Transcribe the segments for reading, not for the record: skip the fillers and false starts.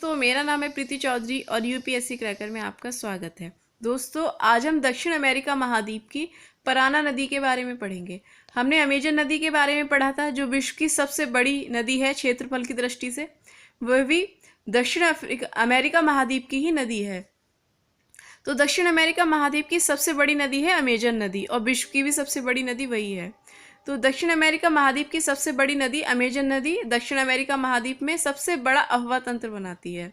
दोस्तों, मेरा नाम है प्रीति चौधरी और यूपीएससी क्रैकर में आपका स्वागत है। दोस्तों, आज हम दक्षिण अमेरिका महाद्वीप की पराना नदी के बारे में पढ़ेंगे। हमने अमेजन नदी के बारे में पढ़ा था, जो विश्व की सबसे बड़ी नदी है क्षेत्रफल की दृष्टि से। वह भी दक्षिण अमेरिका महाद्वीप की ही नदी है। तो दक्षिण अमेरिका महाद्वीप की सबसे बड़ी नदी है अमेजन नदी, और विश्व की भी सबसे बड़ी नदी वही है। तो दक्षिण अमेरिका महाद्वीप की सबसे बड़ी नदी अमेजन नदी दक्षिण अमेरिका महाद्वीप में सबसे बड़ा अफवाह तंत्र बनाती है।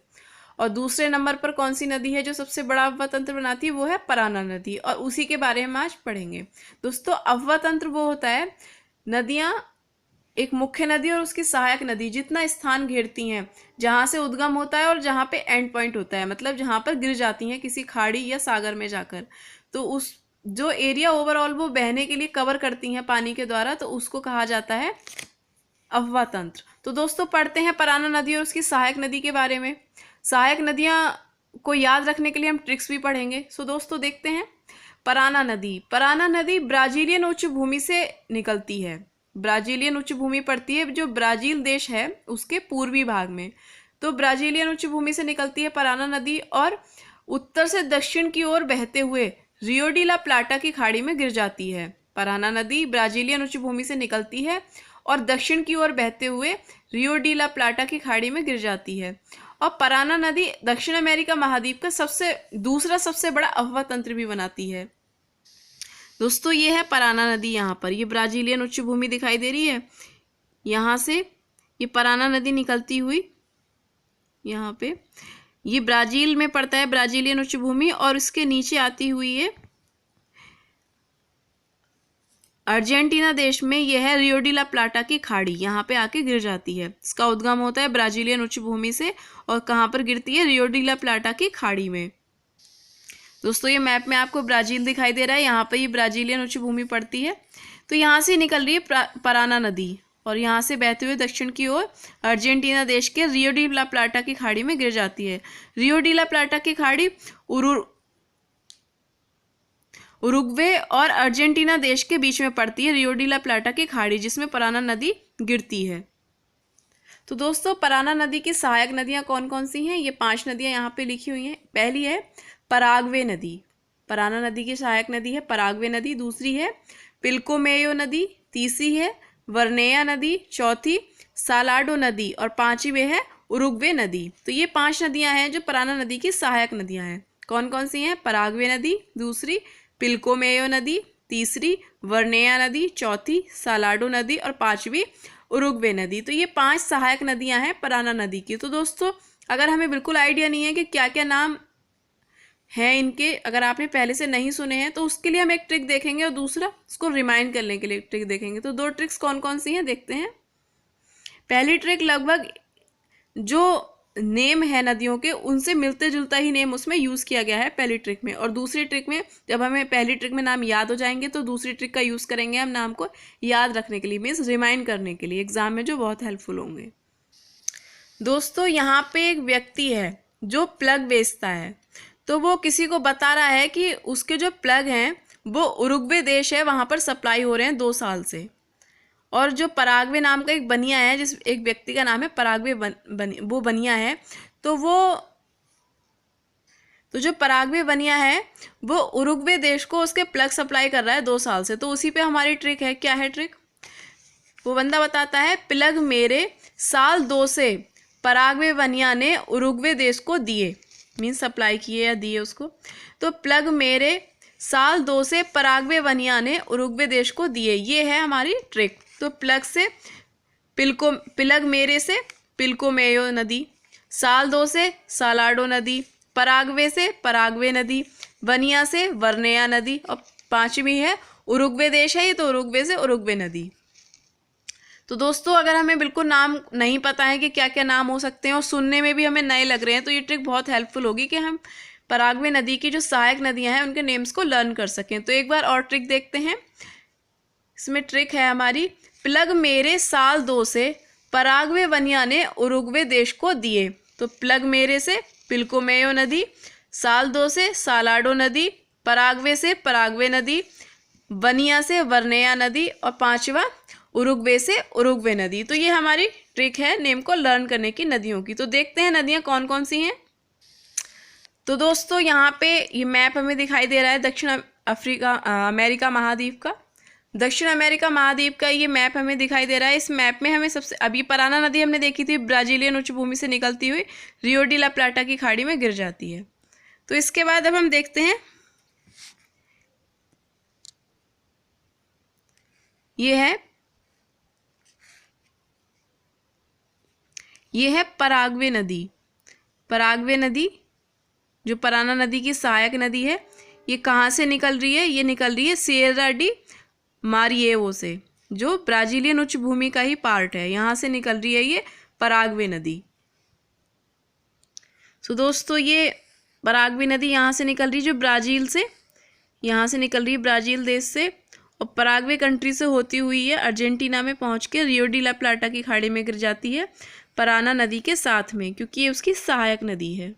और दूसरे नंबर पर कौन सी नदी है जो सबसे बड़ा अफवाह तंत्र बनाती है? वो है पराना नदी, और उसी के बारे में आज पढ़ेंगे। दोस्तों, अफवाह तंत्र वो होता है, नदियाँ एक मुख्य नदी और उसकी सहायक नदी जितना स्थान घेरती हैं, जहाँ से उद्गम होता है और जहाँ पे एंड पॉइंट होता है, मतलब जहाँ पर गिर जाती हैं किसी खाड़ी या सागर में जाकर, तो उस जो एरिया ओवरऑल वो बहने के लिए कवर करती हैं पानी के द्वारा, तो उसको कहा जाता है अफवाह तंत्र। तो दोस्तों, पढ़ते हैं पराना नदी और उसकी सहायक नदी के बारे में। सहायक नदियाँ को याद रखने के लिए हम ट्रिक्स भी पढ़ेंगे। सो दोस्तों, देखते हैं पराना नदी। पराना नदी ब्राजीलियन उच्च भूमि से निकलती है। ब्राजीलियन उच्च भूमि पड़ती है जो ब्राज़ील देश है उसके पूर्वी भाग में। तो ब्राजीलियन उच्च भूमि से निकलती है पराना नदी, और उत्तर से दक्षिण की ओर बहते हुए रियो डी ला प्लाटा की खाड़ी में गिर जाती है। पराना नदी ब्राजीलियन उच्च भूमि से निकलती है और दक्षिण की ओर बहते हुए रियो डी ला प्लाटा की खाड़ी में गिर जाती है। और पराना नदी दक्षिण अमेरिका महाद्वीप का दूसरा सबसे बड़ा अफवाह तंत्र भी बनाती है। दोस्तों, ये है पराना नदी। यहाँ पर ये ब्राजीलियन उच्च भूमि दिखाई दे रही है। यहाँ से ये पराना नदी निकलती हुई यहाँ पे ये ब्राज़ील में पड़ता है, ब्राजीलियन उच्च भूमि, और इसके नीचे आती हुई है अर्जेंटीना देश में। यह है रियो डी ला प्लाटा की खाड़ी, यहाँ पे आके गिर जाती है। इसका उद्गम होता है ब्राजीलियन उच्च भूमि से, और कहाँ पर गिरती है? रियो डी ला प्लाटा की खाड़ी में। दोस्तों, ये मैप में आपको ब्राज़ील दिखाई दे रहा है, यहाँ पर ये ब्राजीलियन उच्च भूमि पड़ती है। तो यहाँ से निकल रही है पराना नदी, और यहाँ से बहते हुए दक्षिण की ओर अर्जेंटीना देश के रियो डी ला प्लाटा की खाड़ी में गिर जाती है। रियो डी ला प्लाटा की खाड़ी उरुग्वे और अर्जेंटीना देश के बीच में पड़ती है, रियो डी ला प्लाटा की खाड़ी, जिसमें पराना नदी गिरती है। तो दोस्तों, पराना नदी की सहायक नदियाँ कौन कौन सी हैं? ये 5 नदियाँ यहाँ पे लिखी हुई हैं। पहली है पराग्वे नदी, पराना नदी की सहायक नदी है पराग्वे नदी। दूसरी है पिल्कोमेयो नदी। तीसरी है वर्नेया नदी। चौथी सालाडो नदी, और 5वीं है उरुग्वे नदी। तो ये 5 नदियां हैं जो पराना नदी की सहायक नदियां हैं। कौन कौन सी हैं? पराग्वे नदी, दूसरी पिल्कोमेयो नदी, तीसरी वर्नेया नदी, चौथी सालाडो नदी, और 5वीं उरुग्वे नदी। तो ये 5 सहायक नदियां हैं पराना नदी की। तो दोस्तों, अगर हमें बिल्कुल आइडिया नहीं है कि क्या क्या नाम हैं इनके, अगर आपने पहले से नहीं सुने हैं, तो उसके लिए हम एक ट्रिक देखेंगे, और दूसरा उसको रिमाइंड करने के लिए एक ट्रिक देखेंगे। तो 2 ट्रिक्स कौन कौन सी हैं देखते हैं। पहली ट्रिक, लगभग जो नेम है नदियों के उनसे मिलते जुलता ही नेम उसमें यूज़ किया गया है पहली ट्रिक में। और दूसरी ट्रिक में जब हमें पहली ट्रिक में नाम याद हो जाएंगे, तो दूसरी ट्रिक का यूज़ करेंगे हम नाम को याद रखने के लिए, मीन्स रिमाइंड करने के लिए एग्जाम में, जो बहुत हेल्पफुल होंगे। दोस्तों, यहाँ पे एक व्यक्ति है जो प्लग बेचता है। तो वो किसी को बता रहा है कि उसके जो प्लग हैं वो उरुग्वे देश है, वहाँ पर सप्लाई हो रहे हैं 2 साल से। और जो पराग्वे नाम का एक बनिया है, जिस एक व्यक्ति का नाम है पराग्वे वो बनिया है, तो जो पराग्वे बनिया है वो उरुग्वे देश को उसके प्लग सप्लाई कर रहा है 2 साल से। तो उसी पे हमारी ट्रिक है। क्या है ट्रिक? वो बंदा बताता है, प्लग मेरे साल 2 से पराग्वे बनिया ने उरुग्वे देश को दिए, मीन्स सप्लाई किए या दिए उसको। तो प्लग मेरे साल 2 से पराग्वे बनिया ने उरुग्वे देश को दिए, ये है हमारी ट्रिक। तो प्लग मेरे से पिल्कोमेयो नदी, साल 2 से सालाडो नदी, पराग्वे से पराग्वे नदी, बनिया से वर्नेया नदी, और 5वीं है उरुग्वे देश है ये, तो उरुग्वे से उरुग्वे नदी। तो दोस्तों, अगर हमें बिल्कुल नाम नहीं पता है कि क्या क्या नाम हो सकते हैं, और सुनने में भी हमें नए लग रहे हैं, तो ये ट्रिक बहुत हेल्पफुल होगी कि हम पराग्वे नदी की जो सहायक नदियां हैं उनके नेम्स को लर्न कर सकें। तो एक बार और ट्रिक देखते हैं। इसमें ट्रिक है हमारी, प्लग मेरे साल 2 से पराग्वे बनिया ने उरुग्वे देश को दिए। तो प्लग मेरे से पिल्कोमेयो नदी, साल 2 से सालाडो नदी, पराग्वे से पराग्वे नदी, बनिया से वर्नेया नदी, और 5वां उरुग्वे से उरुग्वे नदी। तो ये हमारी ट्रिक है नेम को लर्न करने की नदियों की। तो देखते हैं नदियाँ कौन कौन सी हैं। तो दोस्तों यहाँ पे ये मैप हमें दिखाई दे रहा है दक्षिण अमेरिका महाद्वीप का। दक्षिण अमेरिका महाद्वीप का ये मैप हमें दिखाई दे रहा है। इस मैप में हमें सबसे अभी पराना नदी हमने देखी थी, ब्राजीलियन उच्च भूमि से निकलती हुई रियो डी ला प्लाटा की खाड़ी में गिर जाती है। तो इसके बाद अब हम देखते हैं, ये है पराग्वे नदी। पराग्वे नदी जो पराना नदी की सहायक नदी है, ये कहाँ से निकल रही है? ये निकल रही है सिएरा डी मारिएवो से, जो ब्राजीलियन उच्च भूमि का ही पार्ट है। यहाँ से निकल रही है ये पराग्वे नदी। सो दोस्तों ये पराग्वे नदी यहाँ से निकल रही है, जो ब्राज़ील से, यहाँ से निकल रही है ब्राज़ील देश से, और पराग्वे कंट्री से होती हुई है अर्जेंटीना में पहुँच के रियो डी ला प्लाटा की खाड़ी में गिर जाती है पराना नदी के साथ में, क्योंकि ये उसकी सहायक नदी है।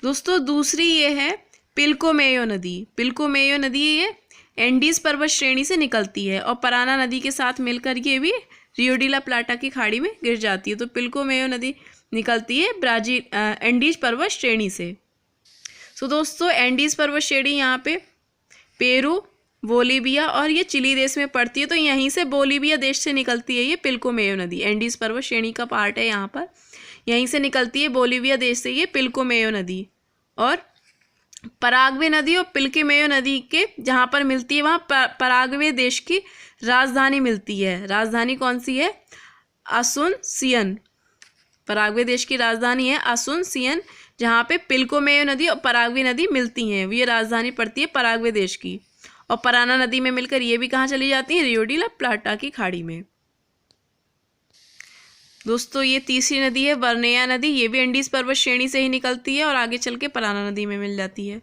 दोस्तों दूसरी ये है पिल्कोमेयो नदी। पिल्कोमेयो नदी ये एंडीज पर्वत श्रेणी से निकलती है और पराना नदी के साथ मिलकर ये भी रियो डी ला प्लाटा की खाड़ी में गिर जाती है। तो पिल्कोमेयो नदी निकलती है एंडीज पर्वत श्रेणी से। सो दोस्तों एंडीज पर्वत श्रेणी यहाँ पे पेरू, बोलीविया और ये चिली देश में पड़ती है। तो यहीं से बोलीविया देश से निकलती है ये पिल्कोमेयो नदी। एंडीज पर्वत श्रेणी का पार्ट है यहाँ पर, यहीं से निकलती है बोलीविया देश से ये पिल्कोमेयो नदी। और पराग्वे नदी और पिल्कोमेयो नदी के जहाँ पर मिलती है वहाँ पराग्वे देश की राजधानी मिलती है। राजधानी कौन सी है? असुनसियन। पराग्वे देश की राजधानी है असुनसियन, जहाँ पे पिल्कोमेयो नदी और पराग्वे नदी मिलती हैं। ये राजधानी पड़ती है पराग्वे देश की, और पराना नदी में मिलकर ये भी कहाँ चली जाती है? रियो डी ला प्लाटा की खाड़ी में। दोस्तों ये तीसरी नदी है वर्नेया नदी। ये भी एंडीज पर्वत श्रेणी से ही निकलती है और आगे चल के पराना नदी में मिल जाती है।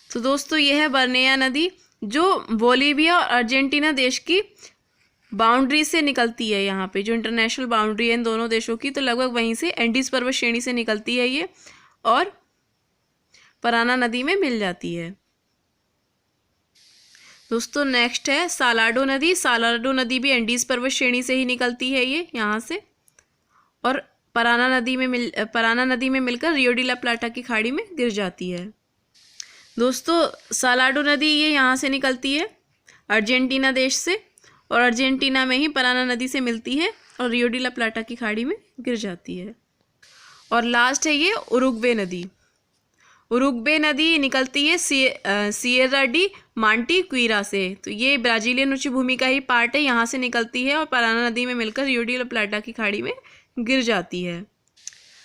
तो दोस्तों ये है वर्नेया नदी, जो बोलीविया और अर्जेंटीना देश की बाउंड्री से निकलती है। यहाँ पे जो इंटरनेशनल बाउंड्री है इन दोनों देशों की, तो लगभग वहीं से एंडीज पर्वत श्रेणी से निकलती है ये और पराना नदी में मिल जाती है। दोस्तों नेक्स्ट है सालाडो नदी। सालाडो नदी भी एंडीज पर्वत श्रेणी से ही निकलती है ये यहाँ से, और पराना नदी में मिलकर रियो डी ला प्लाटा की खाड़ी में गिर जाती है। दोस्तों सालाडो नदी ये यहाँ से निकलती है अर्जेंटीना देश से, और अर्जेंटीना में ही पराना नदी से मिलती है और रियो डी ला प्लाटा की खाड़ी में गिर जाती है। और लास्ट है ये उरुग्वे नदी। उरुग्वे नदी निकलती है सिएरा डी मांटिक्विरा से। तो ये ब्राजीलियन उच्च भूमि का ही पार्ट है, यहाँ से निकलती है और पराना नदी में मिलकर रियो डी ला प्लाटा की खाड़ी में गिर जाती है।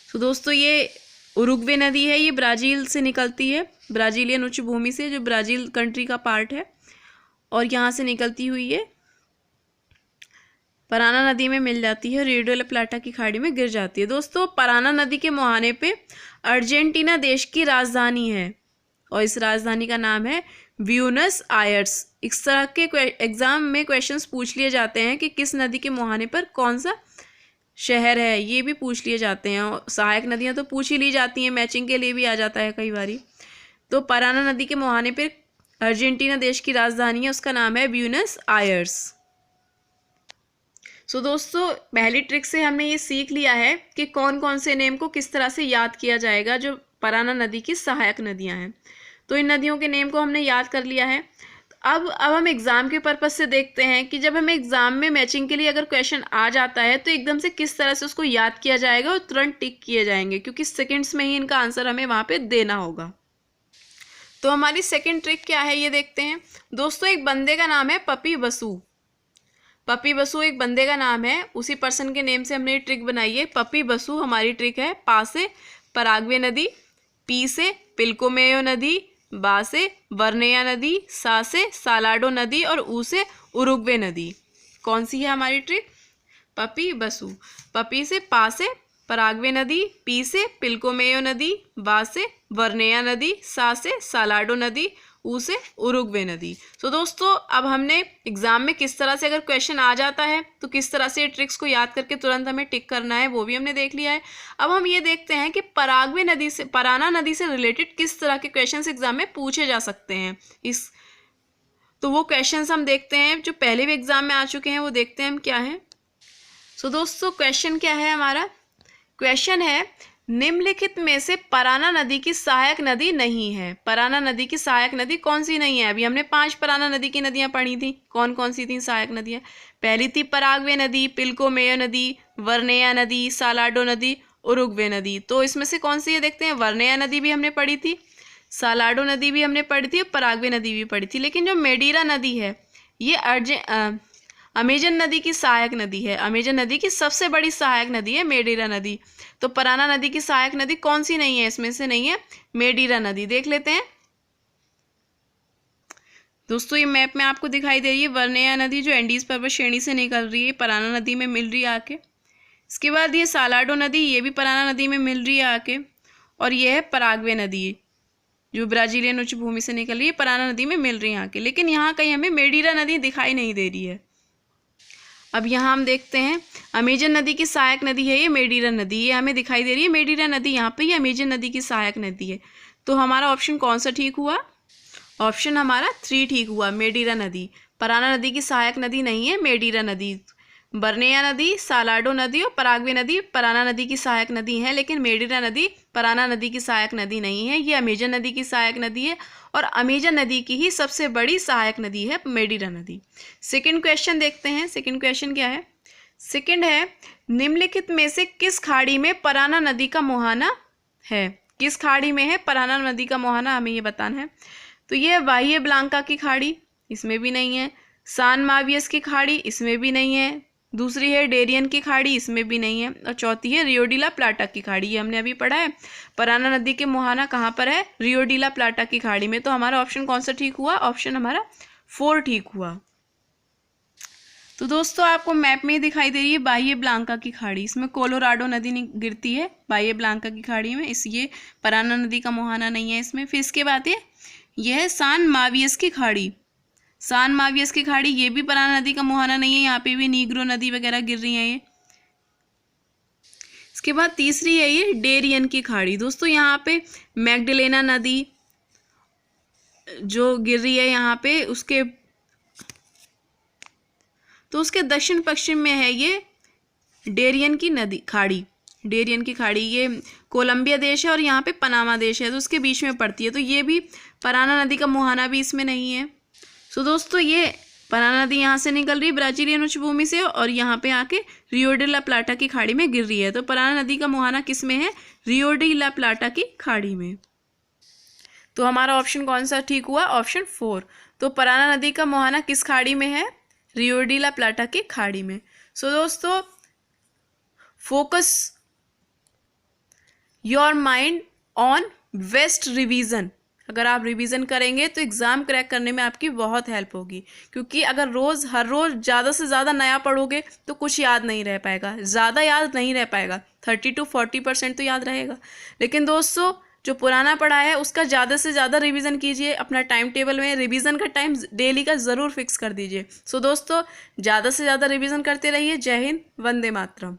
तो दोस्तों ये उरुग्वे नदी है, ये ब्राज़ील से निकलती है, ब्राजीलियन उच्च भूमि से, जो ब्राज़ील कंट्री का पार्ट है, और यहाँ से निकलती हुई ये पराना नदी में मिल जाती है, रियो डी ला प्लाटा की खाड़ी में गिर जाती है। दोस्तों पराना नदी के मुहाने पे अर्जेंटीना देश की राजधानी है, और इस राजधानी का नाम है ब्यूनस आयर्स। इस तरह के एग्जाम में क्वेश्चंस पूछ लिए जाते हैं कि किस नदी के मुहाने पर कौन सा शहर है, ये भी पूछ लिए जाते हैं। और सहायक नदियाँ तो पूछ ही ली जाती हैं, मैचिंग के लिए भी आ जाता है कई बारी। तो पराना नदी के मुहाने पर अर्जेंटीना देश की राजधानी है, उसका नाम है ब्यूनस आयर्स। सो दोस्तों पहली ट्रिक से हमने ये सीख लिया है कि कौन कौन से नेम को किस तरह से याद किया जाएगा, जो पराना नदी की सहायक नदियां हैं। तो इन नदियों के नेम को हमने याद कर लिया है। अब हम एग्ज़ाम के पर्पज़ से देखते हैं कि जब हमें एग्ज़ाम में मैचिंग के लिए अगर क्वेश्चन आ जाता है तो एकदम से किस तरह से उसको याद किया जाएगा और तुरंत टिक किए जाएंगे, क्योंकि सेकेंड्स में ही इनका आंसर हमें वहाँ पर देना होगा। तो हमारी सेकेंड ट्रिक क्या है ये देखते हैं। दोस्तों एक बंदे का नाम है पपी बसु। पपी बसु एक बंदे का नाम है, उसी पर्सन के नेम से हमने ये ट्रिक बनाई है। पपी बसु हमारी ट्रिक है। पा से पराग्वे नदी, पी से पिल्कोमेयो नदी, बा से वर्नेया नदी, सा से सालाडो नदी और ऊ से उरुग्वे नदी। कौन सी है हमारी ट्रिक? पपी बसु। पपी से पा से पराग्वे नदी, पी से पिल्कोमेयो नदी, बा से वर्नेया नदी, सा से सालाडो नदी, ऊ से उरुग्वे नदी। तो दोस्तों अब हमने एग्जाम में किस तरह से अगर क्वेश्चन आ जाता है तो किस तरह से ट्रिक्स को याद करके तुरंत हमें टिक करना है वो भी हमने देख लिया है। अब हम ये देखते हैं कि पराना नदी से रिलेटेड किस तरह के क्वेश्चंस एग्जाम में पूछे जा सकते हैं। तो वो क्वेश्चंस हम देखते हैं जो पहले भी एग्जाम में आ चुके हैं, वो देखते हैं हम क्या है। सो दोस्तों क्वेश्चन क्या है हमारा? क्वेश्चन है निम्नलिखित में से पराना नदी की सहायक नदी नहीं है। पराना नदी की सहायक नदी कौन सी नहीं है? अभी हमने 5 पराना नदी की नदियां पढ़ी थी। कौन कौन सी थी सहायक नदियां? पहली थी पराग्वे नदी, पिल्को-मेयो नदी, वर्नेया नदी, सालाडो नदी, उरुग्वे नदी। तो इसमें से कौन सी है देखते हैं। वर्नेया नदी भी हमने पढ़ी थी, सालाडो नदी भी हमने पढ़ी थी, पराग्वे नदी भी पढ़ी थी। लेकिन जो मेडीरा नदी है ये अमेजन नदी की सहायक नदी है। अमेजन नदी की सबसे बड़ी सहायक नदी है मेडीरा नदी। तो पराना नदी की सहायक नदी कौन सी नहीं है? इसमें से नहीं है मेडीरा नदी। देख लेते हैं दोस्तों, ये मैप में आपको दिखाई दे रही है वर्नेया नदी जो एंडीज पर्वत श्रेणी से निकल रही है, पराना नदी में मिल रही है आके। इसके बाद ये सालाडो नदी, ये भी पराना नदी में मिल रही है आके। और ये है पराग्वे नदी जो ब्राजीलियन उच्च भूमि से निकल रही है, पराना नदी में मिल रही है आके। लेकिन यहाँ कहीं हमें मेडीरा नदी दिखाई नहीं दे रही है। अब यहाँ हम देखते हैं अमेजन नदी की सहायक नदी है ये मेडीरा नदी, ये हमें दिखाई दे रही है मेडीरा नदी, यहाँ पे ये अमेजन नदी की सहायक नदी है। तो हमारा ऑप्शन कौन सा ठीक हुआ? ऑप्शन हमारा 3 ठीक हुआ, मेडीरा नदी। पराना नदी की सहायक नदी नहीं है मेडीरा नदी। बर्नेया नदी, सालाडो नदी और पराग्वे नदी पराना नदी की सहायक नदी है, लेकिन मेडीरा नदी पराना नदी की सहायक नदी नहीं है। ये अमेजन नदी की सहायक नदी है और अमेजन नदी की ही सबसे बड़ी सहायक नदी है मेडीरा नदी। सेकंड क्वेश्चन देखते हैं। सेकंड क्वेश्चन क्या है? सेकंड है निम्नलिखित में से किस खाड़ी में पराना नदी का मुहाना है? किस खाड़ी में है पराना नदी का मुहाना, हमें ये बताना है। तो ये बाह्य ब्लांका की खाड़ी, इसमें भी नहीं है। सान मावियस की खाड़ी, इसमें भी नहीं है। दूसरी है डेरियन की खाड़ी, इसमें भी नहीं है। और चौथी है रियो डी ला प्लाटा की खाड़ी, ये हमने अभी पढ़ा है। पराना नदी के मुहाना कहाँ पर है? रियो डी ला प्लाटा की खाड़ी में। तो हमारा ऑप्शन कौन सा ठीक हुआ? ऑप्शन हमारा 4 ठीक हुआ। तो दोस्तों आपको मैप में ही दिखाई दे रही है बाह्य ब्लांका की खाड़ी, इसमें कोलोराडो नदी गिरती है बाह्य ब्लांका की खाड़ी में, ये पराना नदी का मुहाना नहीं है इसमें। फिर इसके बाद यह है सान मावियस की खाड़ी। सान मावियस की खाड़ी ये भी पराना नदी का मुहाना नहीं है, यहाँ पे भी नीग्रो नदी वगैरह गिर रही है ये। इसके बाद तीसरी है ये डेरियन की खाड़ी। दोस्तों यहाँ पे मैग्डलेना नदी जो गिर रही है यहाँ पे, उसके दक्षिण पश्चिम में है ये डेरियन की नदी खाड़ी। डेरियन की खाड़ी ये कोलंबिया देश है और यहाँ पे पनामा देश है, तो उसके बीच में पड़ती है। तो ये भी पराना नदी का मुहाना भी इसमें नहीं है। सो दोस्तों ये पराना नदी यहाँ से निकल रही है ब्राजीलियन उच्च भूमि से और यहाँ पे आके रियो डी ला प्लाटा की खाड़ी में गिर रही है। तो पराना नदी का मुहाना किस में है? रियो डी ला प्लाटा की खाड़ी में। तो हमारा ऑप्शन कौन सा ठीक हुआ? ऑप्शन 4। तो पराना नदी का मुहाना किस खाड़ी में है? रियो डी ला प्लाटा की खाड़ी में। सो दोस्तों focus your mind on best revision. अगर आप रिवीजन करेंगे तो एग्ज़ाम क्रैक करने में आपकी बहुत हेल्प होगी, क्योंकि अगर हर रोज़ ज़्यादा से ज़्यादा नया पढ़ोगे तो कुछ याद नहीं रह पाएगा, ज़्यादा याद नहीं रह पाएगा। 30 to 40% तो याद रहेगा। लेकिन दोस्तों जो पुराना पढ़ा है उसका ज़्यादा से ज़्यादा रिवीजन कीजिए। अपना टाइम टेबल में रिवीजन का टाइम डेली का ज़रूर फिक्स कर दीजिए। सो दोस्तों ज़्यादा से ज़्यादा रिवीजन करते रहिए। जय हिंद, वंदे मातरम।